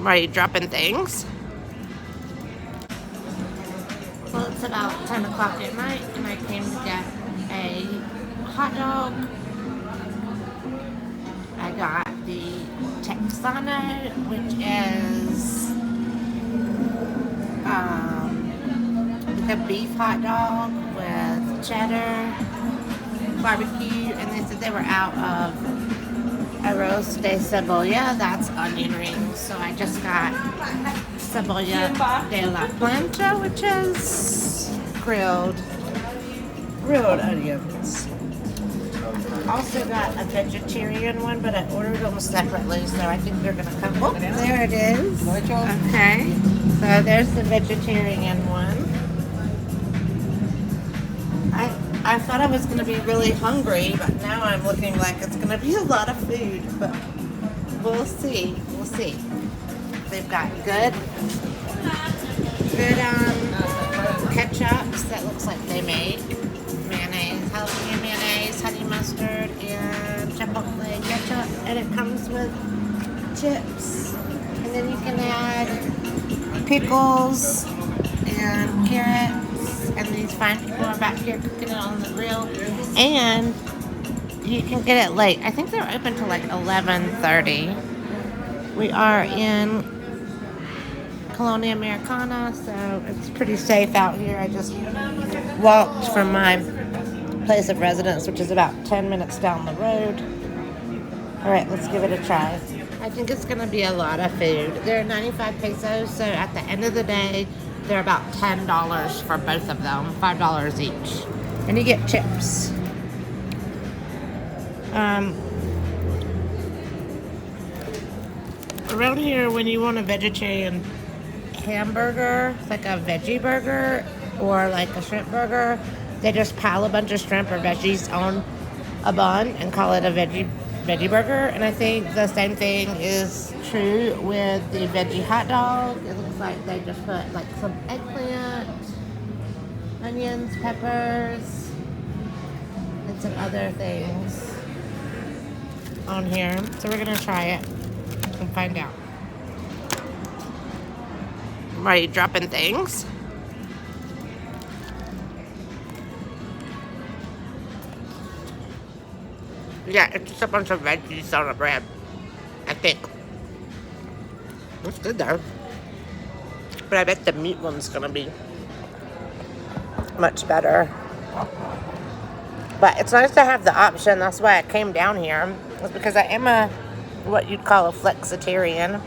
Are you dropping things? Well, it's about 10 o'clock at night, and I came to get a hot dog. I got the Texano, which is like a beef hot dog with cheddar, barbecue, and they said they were out of arroz de cebolla, that's onion rings. So I just got cebolla de la plancha, which is grilled onions. Also got a vegetarian one, but I ordered them separately, so I think they're gonna come. Oh, there it is. Okay, so there's the vegetarian one. I thought I was gonna be really hungry, but now I'm looking like it's gonna be a lot of food. But we'll see. We'll see. They've got good ketchups that looks like they make. Mayonnaise, jalapeno mayonnaise, honey mustard, and chipotle ketchup, and it comes with chips. And then you can add pickles and carrots. And these fine people are back here cooking it on the grill. And you can get it late. I think they're open till like 11:30. We are in Colonia Americana, so it's pretty safe out here. I just walked from my place of residence, which is about 10 minutes down the road. All right, let's give it a try. I think it's going to be a lot of food. They're 95 pesos, so at the end of the day, they're about $10 for both of them, $5 each. And you get chips. Around here, when you want a vegetarian hamburger, like a veggie burger or like a shrimp burger, they just pile a bunch of shrimp or veggies on a bun and call it a veggie burger. And I think the same thing is true with the veggie hot dog. It looks like they just put like some eggplant, onions, peppers, and some other things on here. So we're gonna try it and find out. Are you dropping things? Yeah, it's just a bunch of veggies on a bread, I think. It's good though. But I bet the meat one's gonna be much better. But it's nice to have the option. That's why I came down here. It's because I am what you'd call a flexitarian.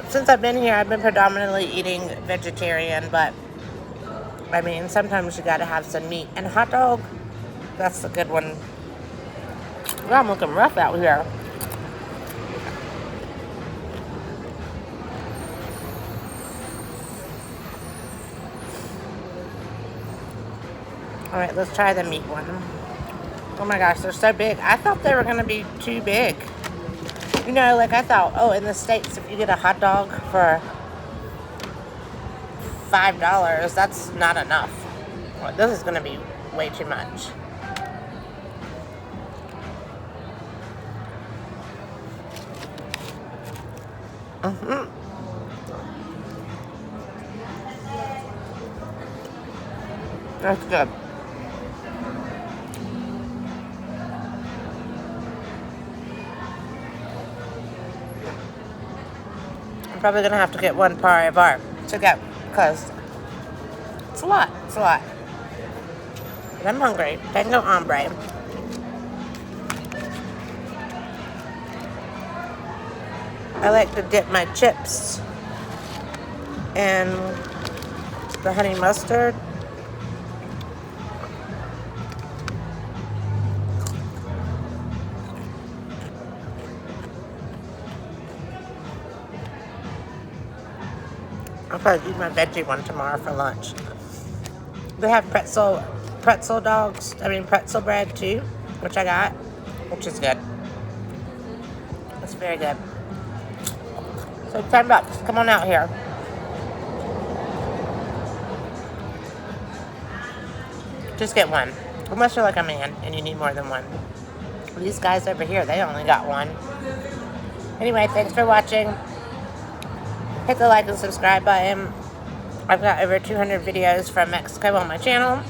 Since I've been here, I've been predominantly eating vegetarian, but I mean, sometimes you gotta have some meat. And hot dog, that's a good one. Well, I'm looking rough out here. All right, let's try the meat one. Oh my gosh, they're so big. I thought they were gonna be too big. You know, like I thought, oh, in the States, if you get a hot dog for $5, that's not enough. Well, this is gonna be way too much. That's good. I'm probably gonna have to get one par bar to go because it's a lot. It's a lot. But I'm hungry. Tengo hambre. I like to dip my chips in the honey mustard. I'll probably eat my veggie one tomorrow for lunch. They have pretzel bread too, which I got, which is good. It's very good. So $10, come on out here. Just get one, unless you're like a man and you need more than one. These guys over here, they only got one. Anyway, thanks for watching. Hit the like and subscribe button. I've got over 200 videos from Mexico on my channel.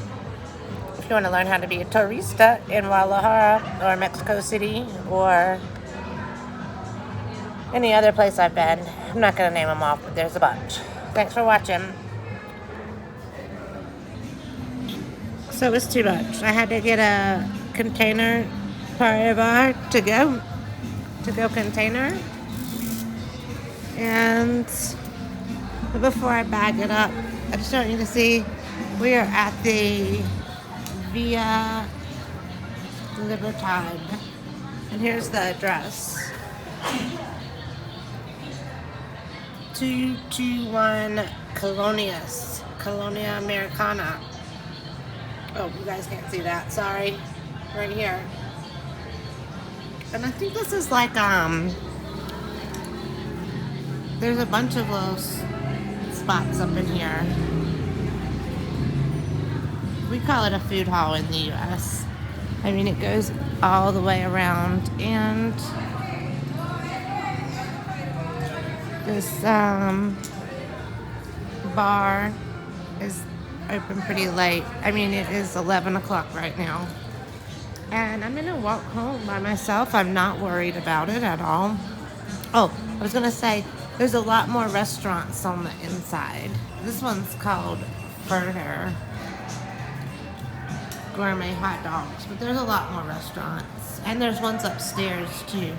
If you want to learn how to be a turista in Guadalajara or Mexico City or any other place I've been, I'm not going to name them off, but there's a bunch. Thanks for watching. So it was too much. I had to get a container para to go container. And before I bag it up, I just want you to see we are at the Via Libertad. And here's the address. 221 Colonia Americana. Oh, you guys can't see that. Sorry. Right here. And I think this is like, there's a bunch of little spots up in here. We call it a food hall in the U.S. I mean, it goes all the way around, and this bar is open pretty late. I mean, it is 11 o'clock right now. And I'm gonna walk home by myself. I'm not worried about it at all. Oh, I was gonna say, there's a lot more restaurants on the inside. This one's called Furter Gormet Hotdogs, but there's a lot more restaurants. And there's ones upstairs too.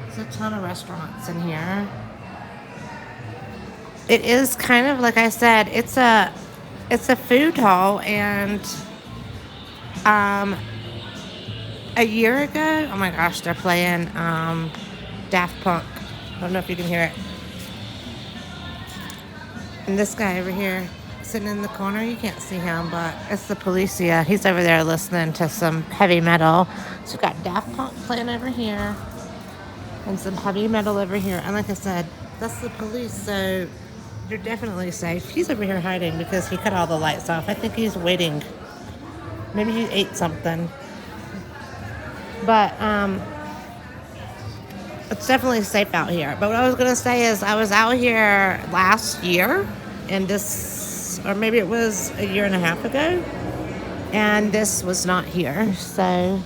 There's a ton of restaurants in here. It is kind of, like I said, it's a food hall, and a year ago, oh my gosh, they're playing Daft Punk. I don't know if you can hear it. And this guy over here, sitting in the corner, you can't see him, but it's the Policia. He's over there listening to some heavy metal. So we've got Daft Punk playing over here, and some heavy metal over here. And like I said, that's the police, so you're definitely safe. He's over here hiding because he cut all the lights off. I think he's waiting. Maybe he ate something. But it's definitely safe out here. But what I was going to say is I was out here last year, and this, or maybe it was a year and a half ago, and this was not here. So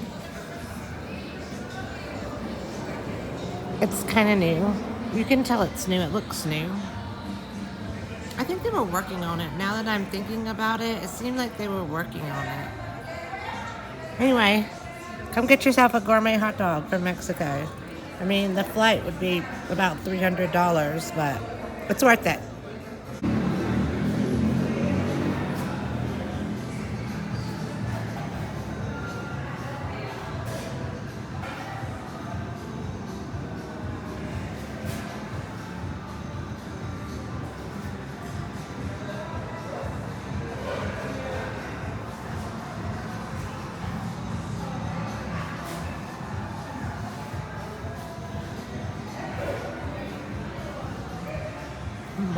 it's kind of new. You can tell it's new. It looks new. I think they were working on it. Now that I'm thinking about it, it seemed like they were working on it. Anyway, come get yourself a gourmet hot dog from Mexico. I mean, the flight would be about $300, but it's worth it.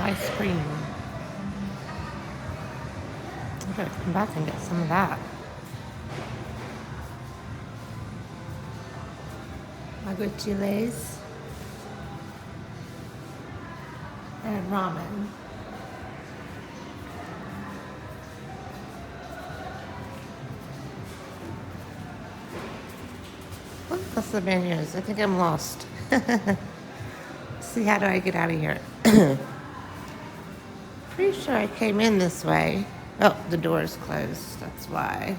Ice cream. I better come back and get some of that. Aguachiles and ramen. Oh, that's the menus. I think I'm lost. See, how do I get out of here? Pretty sure I came in this way. Oh, the door is closed. That's why.